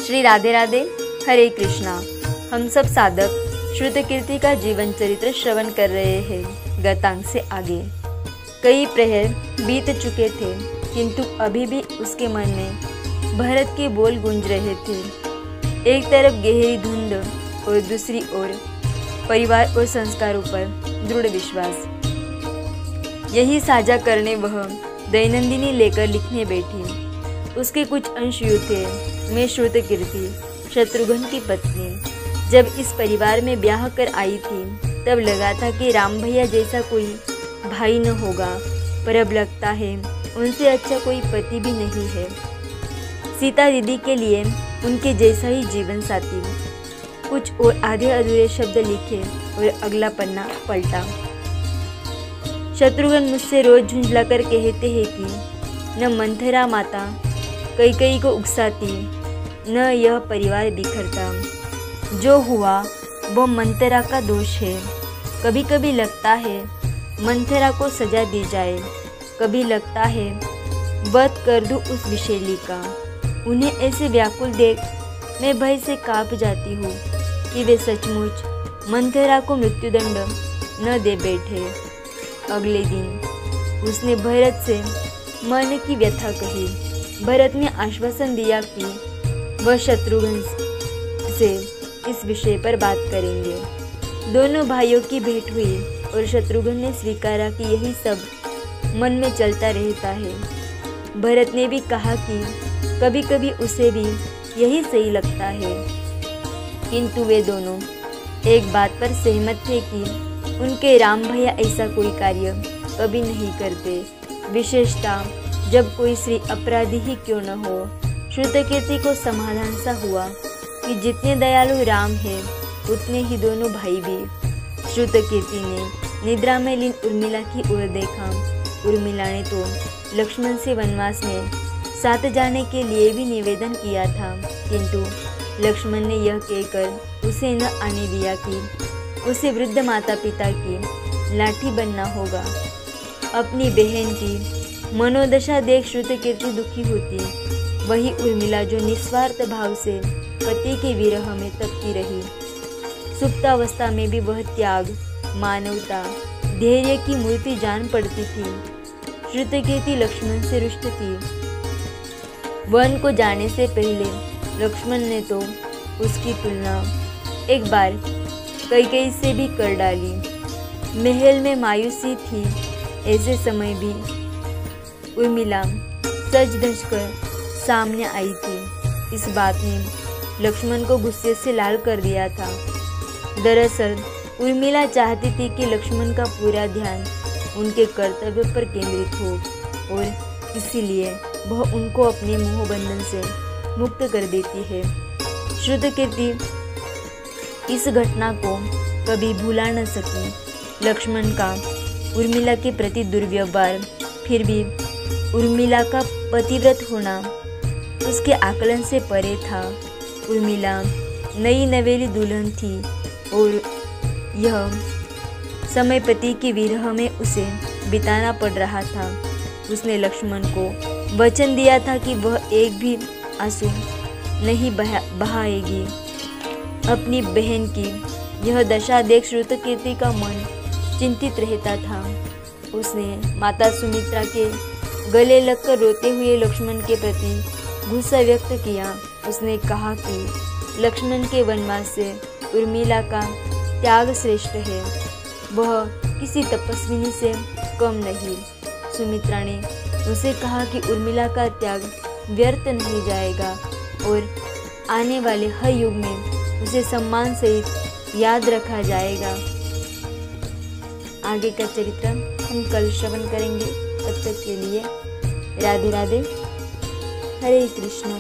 श्री राधे राधे, हरे कृष्णा। हम सब साधक श्रुतकीर्ति का जीवन चरित्र श्रवण कर रहे हैं। गतांग से आगे कई प्रहर बीत चुके थे, किंतु अभी भी उसके मन में भरत के बोल गूंज रहे थे। एक तरफ गहरी धुंध और दूसरी ओर परिवार और संस्कारों पर दृढ़ विश्वास। यही साझा करने वह दैनंदिनी लेकर लिखने बैठी। उसके कुछ अंश यूँ थे। मैं श्रुतकीर्ति, शत्रुघ्न की पत्नी, जब इस परिवार में ब्याह कर आई थी तब लगा था कि राम भैया जैसा कोई भाई न होगा, पर अब लगता है उनसे अच्छा कोई पति भी नहीं है। सीता दीदी के लिए उनके जैसा ही जीवन साथी। कुछ और आधे अधूरे शब्द लिखे और अगला पन्ना पलटा। शत्रुघ्न मुझसे रोज झुंझला कर कहते हैं कि न मंथरा माता कैकेयी को उकसाती, न यह परिवार बिखरता। जो हुआ वह मंथरा का दोष है। कभी कभी लगता है मंथरा को सजा दी जाए, कभी लगता है वध कर दूं उस विशैली का। उन्हें ऐसे व्याकुल देख मैं भय से कांप जाती हूँ कि वे सचमुच मंथरा को मृत्युदंड न दे बैठे। अगले दिन उसने भरत से मन की व्यथा कही। भरत ने आश्वासन दिया कि वह शत्रुघ्न से इस विषय पर बात करेंगे। दोनों भाइयों की भेंट हुई और शत्रुघ्न ने स्वीकारा कि यही सब मन में चलता रहता है। भरत ने भी कहा कि कभी कभी उसे भी यही सही लगता है, किंतु वे दोनों एक बात पर सहमत थे कि उनके राम भैया ऐसा कोई कार्य कभी नहीं करते, विशेषतः जब कोई स्त्री अपराधी ही क्यों न हो। श्रुतकीर्ति को समाधान सा हुआ कि जितने दयालु राम है उतने ही दोनों भाई भी। श्रुतकीर्ति ने निद्रा में लीन उर्मिला की ओर देखा। उर्मिला ने तो लक्ष्मण से वनवास में साथ जाने के लिए भी निवेदन किया था, किंतु लक्ष्मण ने यह कहकर उसे न आने दिया कि उसे वृद्ध माता पिता की लाठी बनना होगा। अपनी बहन की मनोदशा देख श्रुतकीर्ति दुखी होती। वही उर्मिला जो निस्वार्थ भाव से पति के विरह में तपती रही। सुप्तावस्था में भी वह त्याग, मानवता, धैर्य की मूर्ति जान पड़ती थी। श्रुतकीर्ति लक्ष्मण से रुष्ट थी। वन को जाने से पहले लक्ष्मण ने तो उसकी तुलना एक बार कैकेयी से भी कर डाली। महल में मायूसी थी। ऐसे समय भी उर्मिला सज धज कर सामने आई थी। इस बात ने लक्ष्मण को गुस्से से लाल कर दिया था। दरअसल उर्मिला चाहती थी कि लक्ष्मण का पूरा ध्यान उनके कर्तव्य पर केंद्रित हो और इसीलिए वह उनको अपने मोहबंधन से मुक्त कर देती है। श्रुतकीर्ति इस घटना को कभी भुला न सकी। लक्ष्मण का उर्मिला के प्रति दुर्व्यवहार, फिर भी उर्मिला का पतिव्रत होना उसके आकलन से परे था। उर्मिला नई नवेली दुल्हन थी और यह समय पति के विरह में उसे बिताना पड़ रहा था। उसने लक्ष्मण को वचन दिया था कि वह एक भी आंसू नहीं बहाएगी। अपनी बहन की यह दशा देख श्रुतकीर्ति का मन चिंतित रहता था। उसने माता सुमित्रा के गले लगकर रोते हुए लक्ष्मण के प्रति गुस्सा व्यक्त किया। उसने कहा कि लक्ष्मण के वनवास से उर्मिला का त्याग श्रेष्ठ है, वह किसी तपस्विनी से कम नहीं। सुमित्रा ने उसे कहा कि उर्मिला का त्याग व्यर्थ नहीं जाएगा और आने वाले हर युग में उसे सम्मान सहित याद रखा जाएगा। आगे का चरित्र हम कल श्रवण करेंगे। तब तक के लिए राधे राधे, हरे कृष्ण।